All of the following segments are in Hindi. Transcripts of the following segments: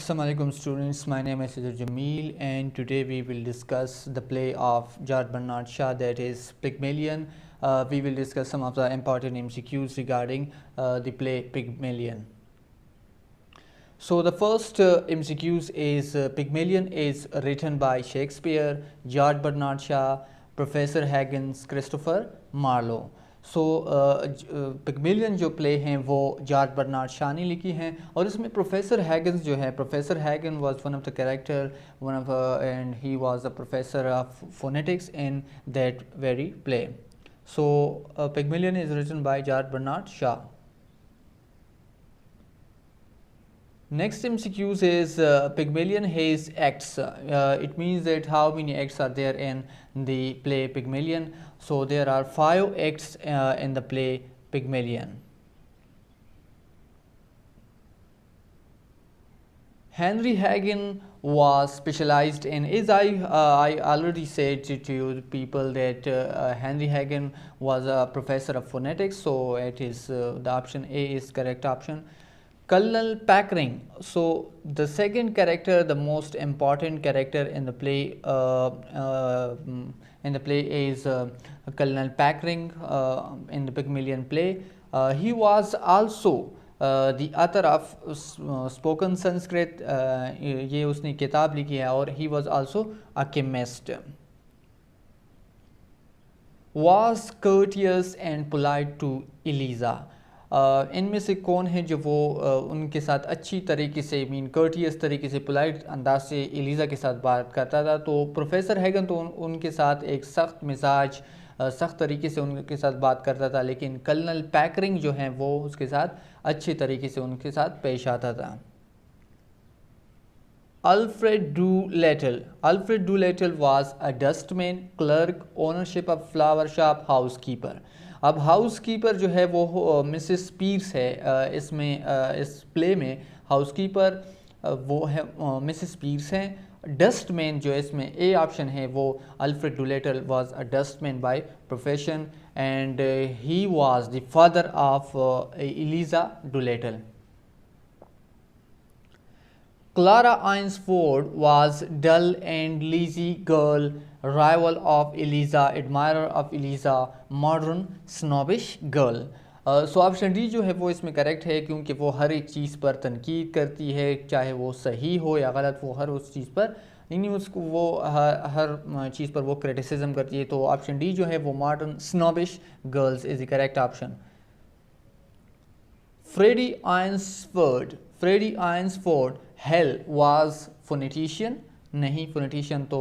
Assalamualaikum students, my name is Sajid Jameel and today we will discuss the play of George Bernard Shaw, that is Pygmalion. We will discuss some of the important MCQs regarding the play Pygmalion. So the first MCQs is Pygmalion is written by Shakespeare, George Bernard Shaw, Professor Higgins, Christopher Marlowe. So Pygmalion जो प्ले हैं वो जॉर्ज बर्नार्ड शॉ ने लिखी हैं और इसमें प्रोफेसर हैगिन्स जो है, professor Higgins was one of the character and he was the professor of phonetics in that very play. So Pygmalion is written by George Bernard Shaw. Next MCQs is Pygmalion has acts. It means that how many acts are there in the play Pygmalion. So there are 5 acts in the play Pygmalion. Henry Hagen was specialized in, as I already said to you people that Henry Hagen was a professor of phonetics. So it is the option A is correct option. Colonel Pickering. So the second character, the most important character in the play is Colonel Pickering in the Pygmalion play. He was also the author of spoken Sanskrit. ये उसने किताब लिखी है और he was also a chemist. Was courteous and polite to Eliza. इनमें से कौन है जो वो उनके साथ अच्छी तरीके से कर्टियस तरीके से पोलाइट अंदाज से एलिज़ा के साथ बात करता था. तो प्रोफेसर हैगन तो उनके साथ एक सख्त मिजाज सख्त तरीके से उनके साथ बात करता था, लेकिन कर्नल पैकरिंग जो है वो उसके साथ अच्छे तरीके से उनके साथ पेश आता था. Alfred Doolittle was a dustman, clerk, ownership of flower shop, housekeeper. अब हाउसकीपर जो है वो मिसेस पीर्स है. इसमें इस प्ले में हाउसकीपर वो है मिसेस पीर्स हैं. डस्टमैन जो इसमें ए ऑप्शन है वो Alfred Doolittle was a dustman by profession and he was the father of Eliza Doolittle. Clara Ainsford was dull and lazy girl, rival of Eliza, admirer of Eliza, modern snobbish girl. So option D जो है वो इसमें करेक्ट है क्योंकि वो हर एक चीज़ पर तनकीद करती है, चाहे वो सही हो या गलत, वो हर उस चीज़ पर नहीं उसको वो हर चीज़ पर वो क्रिटिसिज्म करती है. तो ऑप्शन डी जो है वो modern snobbish girls is the correct option. Freddie Ainsford Hell was phonetician. नहीं, फोनेटिशियन तो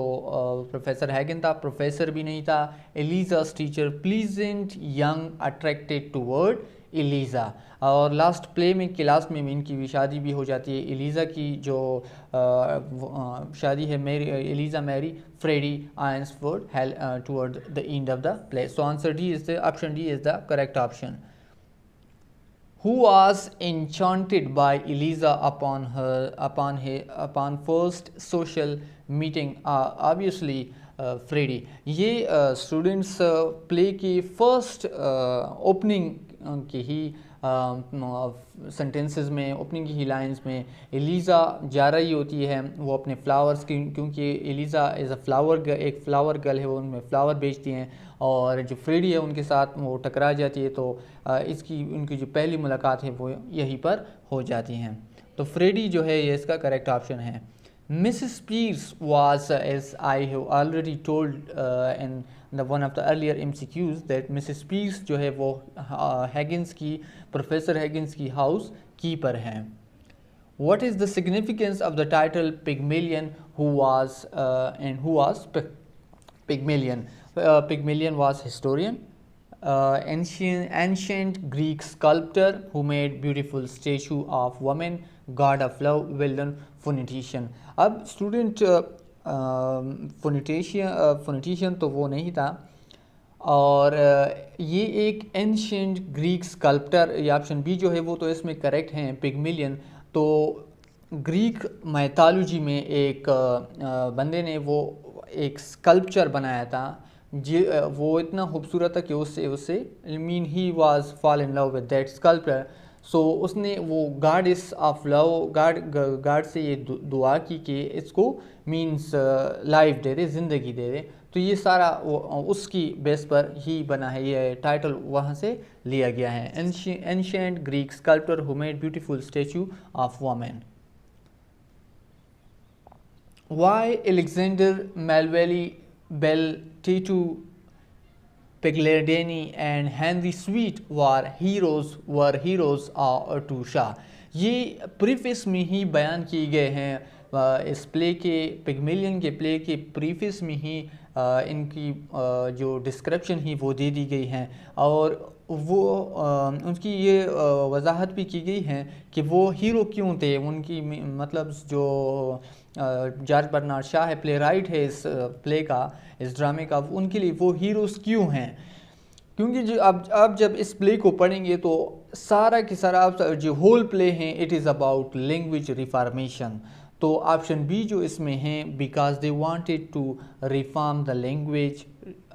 प्रोफेसर हैगन था, प्रोफेसर भी नहीं था. Eliza's teacher, pleasant young attracted toward Eliza. और लास्ट प्ले में क्लास में इनकी भी शादी भी हो जाती है. एलिजा की जो शादी है Eliza marry Freddy Eynsford Hill toward the end of the play. So answer D is the option D is the correct option. Who was enchanted by Eliza upon first social meeting? Obviously Freddie. ये स्टूडेंट्स प्ले की फर्स्ट ओपनिंग की ही सेंटेंसेस में, ओपनिंग की ही लाइंस में एलिज़ा जा रही होती है वो अपने फ्लावर्स की, क्योंकि एलिज़ा इज़ एक फ्लावर गर्ल है, वो उनमें फ्लावर बेचती हैं और जो फ्रेडी है उनके साथ वो टकरा जाती है. तो उनकी जो पहली मुलाकात है वो यहीं पर हो जाती हैं. तो फ्रेडी जो है ये इसका करेक्ट ऑप्शन है. Mrs. Pierce was, as I have already told in the one of the earlier MCQs, that Mrs. Pierce जो है वो हैगिन्स की, प्रोफेसर हैगिन्स की हाउस कीपर हैं. What is the significance of the title Pygmalion? Who was Pygmalion? Pygmalion was historian, ancient Greek sculptor who made beautiful statue of woman, god of love, well-known phonetician. अब स्टूडेंट फोनेटिशियन तो वो नहीं था और ये एक एंशिएंट ग्रीक स्कल्प्टर, ये ऑप्शन बी जो है वो तो इसमें करेक्ट हैं. पिग्मेलियन तो ग्रीक माइथोलॉजी में एक बंदे ने वो एक स्कल्पचर बनाया था वो इतना खूबसूरत था कि उससे he was fall in love with that sculpture. सो उसने वो गॉडेस ऑफ लव गार्ड से ये दुआ की कि इसको मीन्स लाइफ दे दे, ज़िंदगी दे दे। तो ये सारा उसकी बेस पर ही बना है, ये टाइटल वहाँ से लिया गया है। Ancient Greek sculptor who made beautiful statue of women. Why Alexander Melville, Bell, Tito Pigliardini and Henry Sweet were heroes to Shah। ये प्रीफेस में ही बयान किए गए हैं, इस प्ले के पिग्मेलियन के प्ले के प्रीफेस में ही इनकी जो डिस्क्रिप्शन ही वो दे दी गई हैं, और वो उनकी ये वजाहत भी की गई है कि वो हीरो क्यों थे। उनकी मतलब जो जॉर्ज बर्नार्ड शॉ है, प्ले राइट है इस प्ले का, इस ड्रामे का, उनके लिए वो हीरोज़ क्यों हैं। क्योंकि जो आप जब इस प्ले को पढ़ेंगे तो सारा की सारा जो होल प्ले हैं it is about language reformation. तो ऑप्शन बी जो इसमें है, because they wanted to reform the language,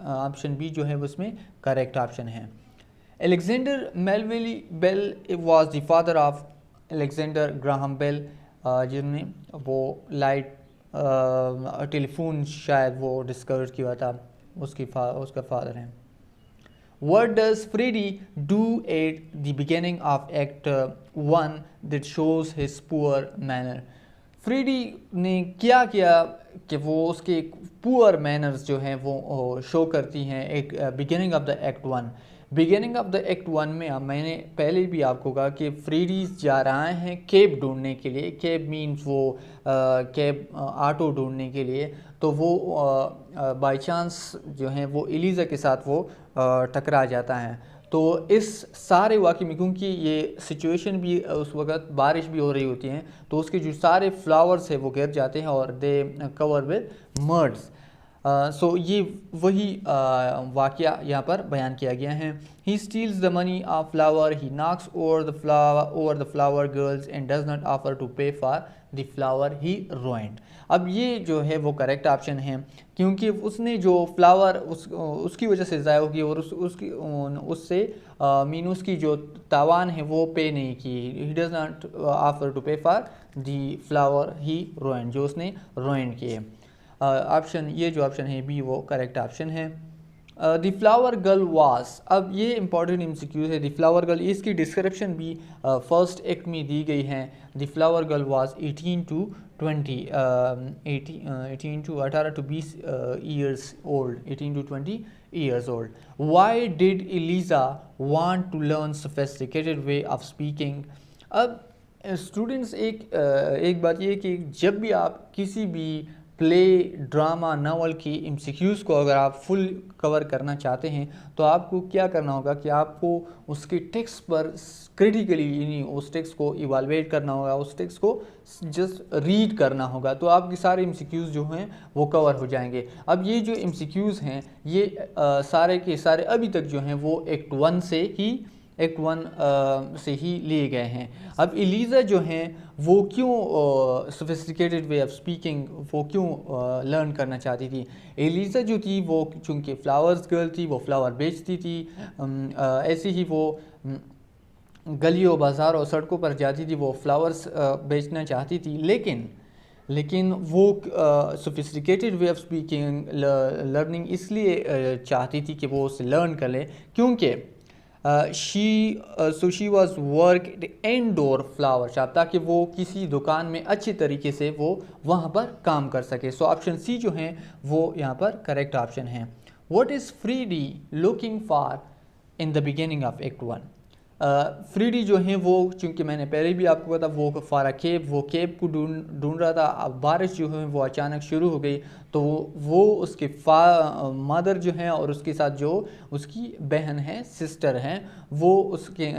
option B जो है वो इसमें करेक्ट ऑप्शन है। Alexander Melville Bell was the father of Alexander Graham Bell, जिन्होंने वो लाइट टेलीफोन शायद वो डिस्कवर किया था, उसका फादर है। What does Freddy do at the beginning of Act 1 that shows his poor manner? Freddy ने क्या किया कि वो उसके पुअर मैनर्स जो हैं वो शो करती हैं एक beginning of the act 1। Beginning of the act 1 में मैंने पहले भी आपको कहा कि फ्रेडी जा रहा है कैब ढूंढने के लिए। कैब मीन्स वो कैब ऑटो ढूंढने के लिए। तो वो बाय चांस जो है वो एलिज़ा के साथ वो टकरा जाता है। तो इस सारे वाक़े में, क्योंकि ये सिचुएशन भी उस वक़्त बारिश भी हो रही होती है, तो उसके जो सारे फ्लावर्स हैं वो गिर जाते हैं और दे कवर विद मर्ड्स। सो ये वही वाक़या यहाँ पर बयान किया गया है। He steals the money of flower, he knocks over the flower girls and does not offer to pay for the flower he ruined. अब ये जो है वो करेक्ट ऑप्शन है, क्योंकि उसने जो फ्लावर उसकी वजह से ज़ाया होगी और उससे मीन उसकी जो तावान है वो पे नहीं की। He does not offer to pay for the flower he ruined, जो उसने रुइंड किए। ऑप्शन ये जो ऑप्शन है बी वो करेक्ट ऑप्शन है। द फ्लावर गर्ल वाज, अब ये इंपॉर्टेंट एमसीक्यू है। द फ्लावर गर्ल, इसकी डिस्क्रिप्शन भी फर्स्ट एक्ट में दी गई है। The flower girl was 18 to 20 years old, 18 to 20 years old. Why did Eliza want to learn sophisticated way of speaking? अब स्टूडेंट्स एक बात ये कि जब भी आप किसी भी प्ले, ड्रामा, नावल की एमसीक्यूज़ को अगर आप फुल कवर करना चाहते हैं तो आपको क्या करना होगा कि आपको उसके टेक्स्ट पर क्रिटिकली यानी उस टेक्स्ट को इवालुएट करना होगा, उस टेक्स्ट को जस्ट रीड करना होगा, तो आपके सारे एमसीक्यूज़ जो हैं वो कवर हो जाएंगे। अब ये जो एमसीक्यूज़ हैं ये सारे के सारे अभी तक जो हैं वो एक्ट 1 से ही लिए गए हैं। अब एलिज़ा जो हैं वो क्यों सोफिस्टिकेटेड वे ऑफ स्पीकिंग वो क्यों लर्न करना चाहती थी। एलिज़ा जो थी वो चूँकि फ्लावर्स गर्ल थी, वो फ्लावर बेचती थी, ऐसे ही वो गलियों, बाज़ार और सड़कों पर जाती थी, वो फ्लावर्स बेचना चाहती थी। लेकिन वो sophisticated way of speaking learning इसलिए चाहती थी कि वो उसे लर्न कर ले, क्योंकि she was work indoor flower shop, ताकि वो किसी दुकान में अच्छी तरीके से वो वहाँ पर काम कर सके। सो ऑप्शन सी जो है वो यहाँ पर करेक्ट ऑप्शन है। What is Freddy looking for in the beginning of act 1? Freddy जो है वो, चूँकि मैंने पहले भी आपको बताया, वो फारा केब, वो केब को ढूंढ रहा था। अब बारिश जो है वो अचानक शुरू हो गई, तो वो उसके मदर जो हैं और उसके साथ जो उसकी बहन है, सिस्टर हैं, वो उसके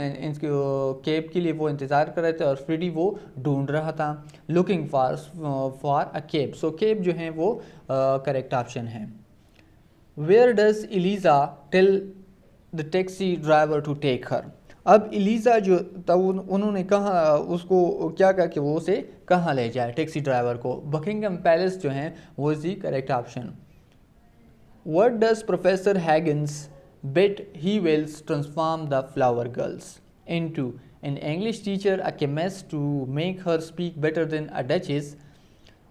केब के लिए वो इंतज़ार कर रहे थे और फ्रीडी वो ढूंढ रहा था, looking for a cab. So cab जो है वो करेक्ट ऑप्शन है। Where does Eliza tell the taxi driver to take her? अब एलिज़ा जो तब उन्होंने कहा, उसको क्या कहा कि वो उसे कहाँ ले जाए, टैक्सी ड्राइवर को? बकिंगम पैलेस जो है वो is the correct option. What does professor Higgins bet he will transform the flower girls into? an English teacher, a chemist to make her speak better than a duchess,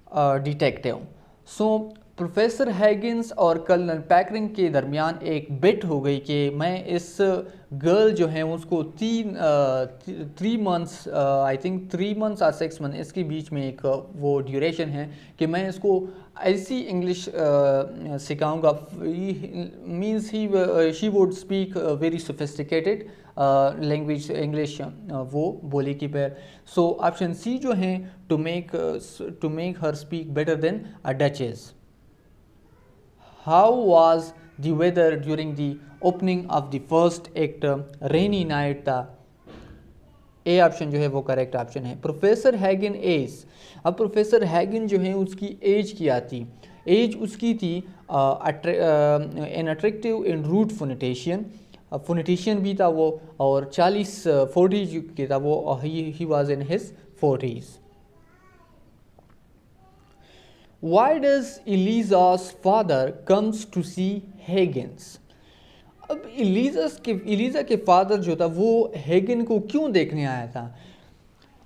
a detective. So professor Higgins और कर्नल पैकरिंग के दरमियान एक बेट हो गई कि मैं इस गर्ल जो है उसको 3 मंथ्स, आई थिंक 3 मंथ्स और 6 मंथ, इसके बीच में एक वो ड्यूरेशन है कि मैं इसको ऐसी इंग्लिश सिखाऊंगा, means he she would speak very sophisticated language English वो बोले की पैर. सो ऑप्शन सी जो है to make her speak better than a duchess. How was the weather during the opening of the first act? Rainy night था. ए ऑप्शन जो है वो करेक्ट ऑप्शन है. Professor Higgins age. अब प्रोफेसर हैगिन जो है उसकी एज क्या थी? एज उसकी थी an attractive in root phonetician. Phonetician भी था वो, और 40 के था वो. He was in his 40s. Why does Eliza's father comes to see Higgins? अब एलिजा के फादर जो था वो हेगन को क्यों देखने आया था?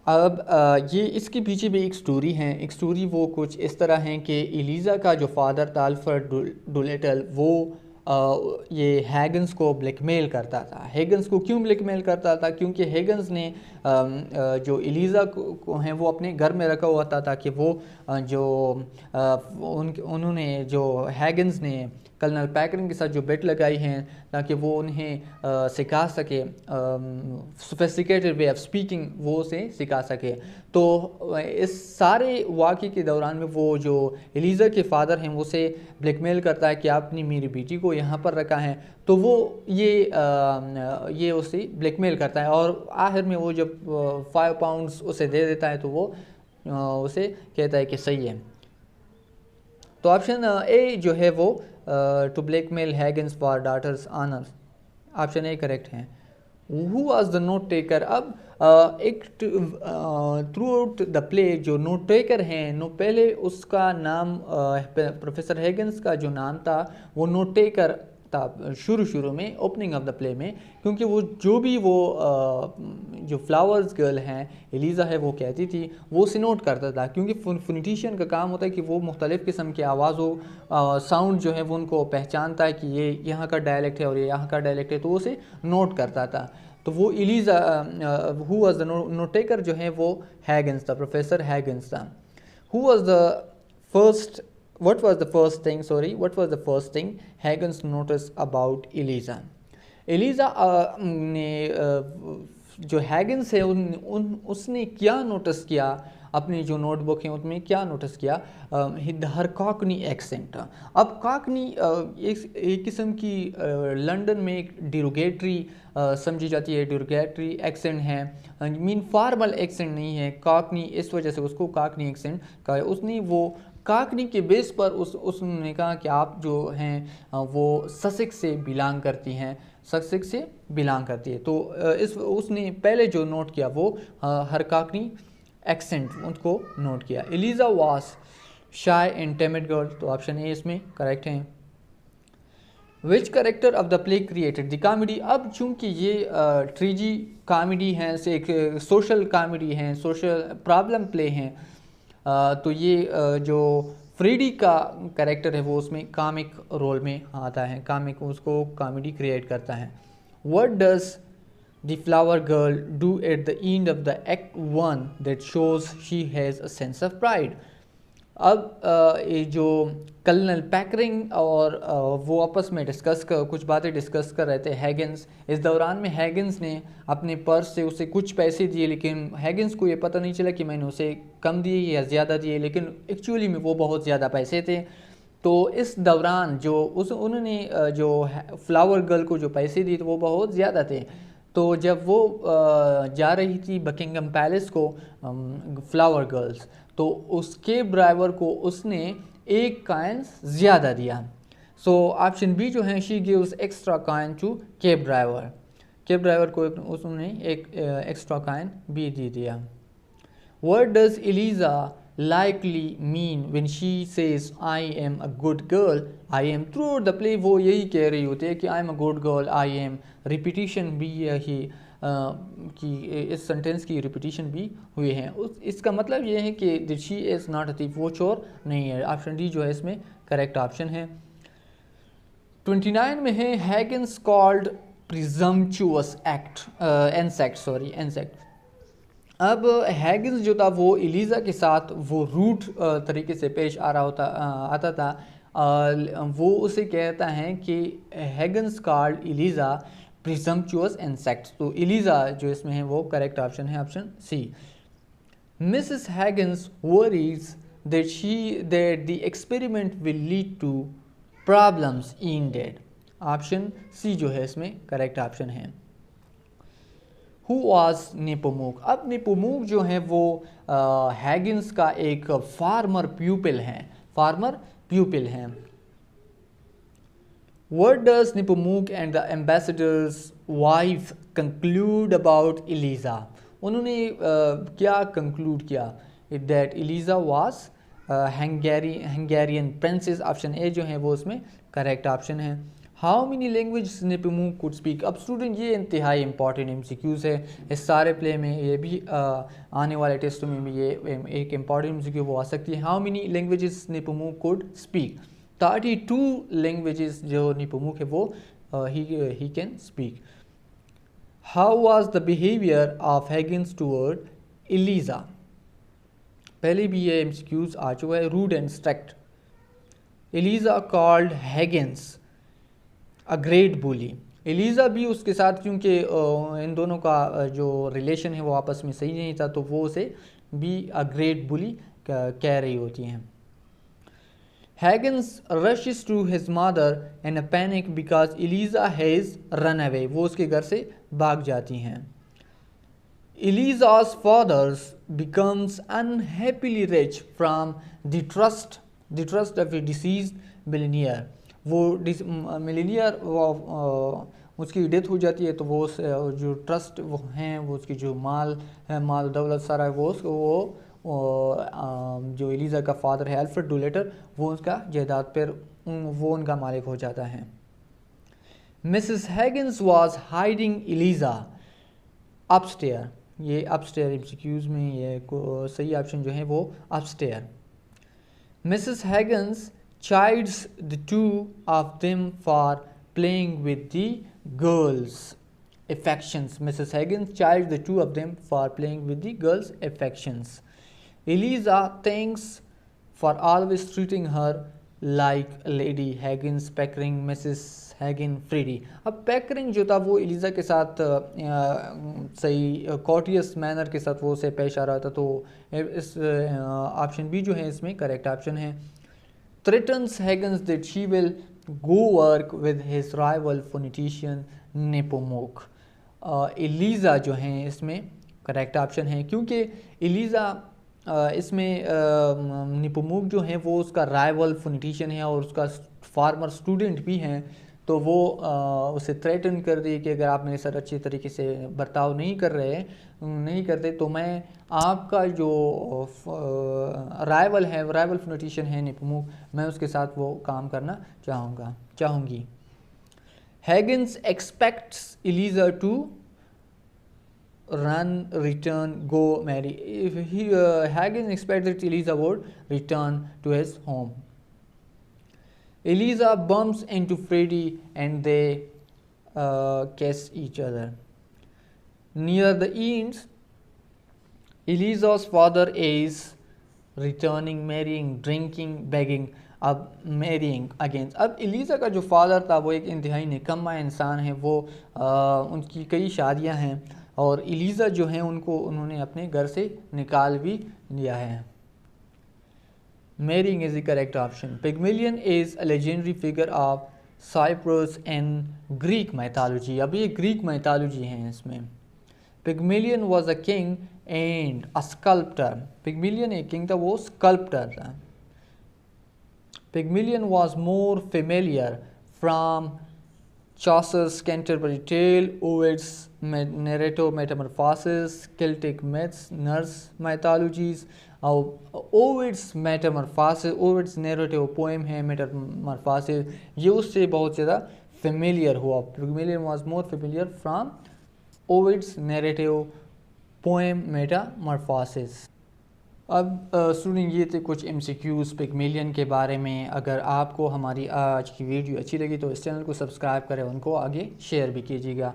अब ये इसके पीछे भी एक स्टोरी है. एक स्टोरी वो कुछ इस तरह है कि एलिजा का जो फादर था अल्फ्रेड डुलेटल, वो ये हैगन्स को ब्लैकमेल करता था. हैगन्स को क्यों ब्लैकमेल करता था? क्योंकि हैगन्स ने जो एलिजा को हैं वो अपने घर में रखा हुआ था ताकि वो उन्होंने जो हैगन्स ने कर्नल पैकरिंग के साथ जो बेट लगाई हैं ताकि वो उन्हें सिखा सके, सोफिस्टिकेटेड वे ऑफ स्पीकिंग वो उसे सिखा सके. तो इस सारे वाक़े के दौरान में वो जो एलिजा के फादर हैं वो उसे ब्लैकमेल करता है कि आपने मेरी बेटी को यहाँ पर रखा है. तो वो ये उसे ब्लैकमेल करता है और आखिर में वो जब 5 पाउंड्स उसे दे देता है तो वो उसे कहता है कि सही है. तो ऑप्शन ए जो है वो to blackmail Higgins for daughter's honour, option A correct है. Who was the note taker? अब एक थ्रू आउट द प्ले जो नोट टेकर हैं, पहले उसका नाम प्रोफेसर हैगिंस का जो नाम था वो नोट टेकर था शुरू में ओपनिंग ऑफ द प्ले में, क्योंकि वो जो भी वो जो फ्लावर्स गर्ल हैं एलिजा है वो कहती थी वो उसे नोट करता था. क्योंकि फोनेटिशियन का काम होता है कि वो मुख्तलिफ़ किस्म के आवाज़ों साउंड जो है वो उनको पहचानता है कि ये यहाँ का डायलेक्ट है और ये यहाँ का डायलेक्ट है, तो उसे नोट करता था. तो वो Eliza who was the note taker जो है वो हैगिंस था, प्रोफेसर हैगिंस था. Who was the first What was the first thing Higgins noticed about Eliza? Eliza ने जो हैगिंस है उसने क्या नोटिस किया अपनी जो नोटबुक है उसमें क्या नोटिस किया? हर कॉकनी एक्सेंट. अब कॉकनी एक किस्म की लंदन में एक डिरोगेटरी समझी जाती है, डिरोगेटरी एक्सेंट है, मीन फॉर्मल एक्सेंट नहीं है. कॉकनी इस वजह से उसको कॉकनी एक्सेंट कहा. उसने वो कॉकनी के बेस पर उसने कहा कि आप जो हैं वो ससेक्स से बिलोंग करती हैं, ससेक्स से बिलोंग करती है. तो उसने पहले जो नोट किया वो हर कॉकनी एक्सेंट उनको नोट किया. Eliza was shy and timid girl, तो ऑप्शन ए इसमें करेक्ट है. Which character of the play created the comedy? अब चूंकि ये ट्रेजी कॉमेडी हैं, से एक सोशल कॉमेडी हैं, सोशल प्रॉब्लम प्ले हैं, तो ये जो फ्रेडी का कैरेक्टर है वो उसमें कॉमिक रोल में आता है, कॉमिक उसको कॉमेडी क्रिएट करता है. What does the flower girl do at the end of the act 1 that shows she has a sense of pride? अब ये जो कर्नल पैकरिंग और वो आपस में कुछ बातें डिस्कस कर रहे थे हैगिंस. इस दौरान में हैगिंस ने अपने पर्स से उसे कुछ पैसे दिए, लेकिन हैगिंस को ये पता नहीं चला कि मैंने उसे कम दिए या ज़्यादा दिए, लेकिन एक्चुअली में वो बहुत ज़्यादा पैसे थे. तो इस दौरान जो उन्होंने जो फ्लावर गर्ल को जो पैसे दिए तो वो बहुत ज़्यादा थे. तो जब वो जा रही थी बकिंगम पैलेस को फ्लावर गर्ल्स, तो उस केब ड्राइवर को उसने एक कॉइन ज़्यादा दिया. सो ऑप्शन बी जो है she gives extra coin to cab driver. Cab driver को उसने एक एक्स्ट्रा कॉइन भी दे दिया. What does Eliza likely mean when she says I am a good girl? I am throughout the play वो यही कह रही होती है कि I am a good girl, I am. Repetition भी यही कि इस सेंटेंस की रिपीटिशन भी हुई है। इसका मतलब ये है कि that she is not a thief, वो चोर नहीं है। ऑप्शन डी जो है इसमें करेक्ट ऑप्शन है। 29 में है हैगन्स कॉल्ड प्रिजम्पचुअस इंसेक्ट। अब हैगन्स जो था वो एलिज़ा के साथ वो रूट तरीके से पेश आता था। वो उसे कहता है कि Higgins called Eliza presumptuous insects. तो एलिज़ा जो इसमें है वो करेक्ट ऑप्शन है, option C. Mrs Higgins worries that the experiment will lead to problems in dead। Option C जो है इसमें करेक्ट ऑप्शन है। Who was Nepomuk? अब नेपोमुक जो है वो हैगिन्स का एक फार्मर प्यूपिल है। What does Nepomuk and the ambassador's wife conclude about Eliza? उन्होंने क्या कंक्लूड किया? That Eliza was Hungarian princess। Option A जो है वो उसमें करेक्ट ऑप्शन है। How many language Nepomuk could speak? अब स्टूडेंट ये इंतहाई इंपॉर्टेंट MCQs है इस सारे प्ले में, ये भी आने वाले टेस्टों में भी ये एक इंपॉर्टेंट MCQ वो आ सकती है। How many languages Nepomuk could speak? 32 languages जो नेपोमुक है वो he can speak. How was the behaviour of Higgins toward Eliza? पहले भी ये MCQs आ चुका है। Rude and strict. Eliza called Higgins a great bully. Eliza भी उसके साथ, क्योंकि इन दोनों का जो रिलेशन है वो आपस में सही नहीं था, तो वो उसे भी अ ग्रेट बुली कह रही होती हैं। Higgins rushes to his mother in a panic because Eliza has run away. वो उसके घर से भाग जाती हैं। एलिज़ा's fathers becomes unhappily rich from the trust of a deceased millionaire। वो मिलीनियर उसकी डेथ हो जाती है, तो वो जो ट्रस्ट वो हैं, वो उसकी जो माल दौलत सारा है, वो जो एलिज़ा का फादर है अल्फ्रेड डुलेटर, वो उसका जायदाद पर वो उनका मालिक हो जाता है। Mrs Higgins was hiding Eliza upstair. ये अपस्टेयर MCQs में ये सही ऑप्शन जो है वो upstair. Mrs Higgins chides the two of them for playing with the girls' affections। Mrs. Higgins chides the two of them for playing with the girls' affections। Eliza thanks for always treating her like a lady। Higgins peckering Mrs. Higgins Freddie। अब peckering जो था वो एलिज़ा के साथ सही कॉर्टियस मैनर के साथ वो उसे पेश आ रहा था, तो इस ऑप्शन बी जो है इसमें करेक्ट ऑप्शन है। Threatens Higgins that she will go work with his rival phonetician Nepomuk। Eliza जो है इसमें करेक्ट ऑप्शन है, क्योंकि एलिज़ा इसमें नेपोमुक जो है वो उसका राइवल फोनेटिशियन है और उसका फार्मर स्टूडेंट भी हैं, तो वो उसे थ्रेटन कर दी कि अगर आप मेरे साथ अच्छी तरीके से बर्ताव नहीं करते तो मैं आपका जो राइवल फोनेटिशियन है नेपोमुक, मैं उसके साथ वो काम करना चाहूँगी। Higgins expects Eliza to run, return, go, marry। Higgins expects that Eliza would return to his home। Eliza bumps into Freddie and they kiss each other। Near the end, Eliza's father is returning, marrying, drinking, begging। अब मैरिंग अगेंस्ट। अब एलिज़ा का जो फादर था वो एक इंतहाई निकम्मा इंसान है। वो उनकी कई शादियां हैं और एलिज़ा जो है उन्होंने अपने घर से निकाल भी लिया है। Marrying is the correct option. Pygmalion is a legendary figure of Cyprus in Greek mythology. अब ये ग्रीक माइथोलॉजी है इसमें। Pygmalion was a king and a sculptor. Pygmalion एक किंग था, वो स्कल्प्टर था। Pygmalion was more familiar from Chaucer's Canterbury Tale, Ovid's Narrative Metamorphoses, Celtic myths, Norse mythologies। Ovid's Metamorphoses, Ovid's narrative poem है Metamorphoses, ये उससे बहुत ज़्यादा familiar हुआ। Pygmalion was more familiar from Ovid's narrative poem metamorphosis. अब स्टूडेंट ये थे कुछ MCQs पिग्मेलियन के बारे में। अगर आपको हमारी आज की वीडियो अच्छी लगी तो इस चैनल को सब्सक्राइब करें, उनको आगे शेयर भी कीजिएगा।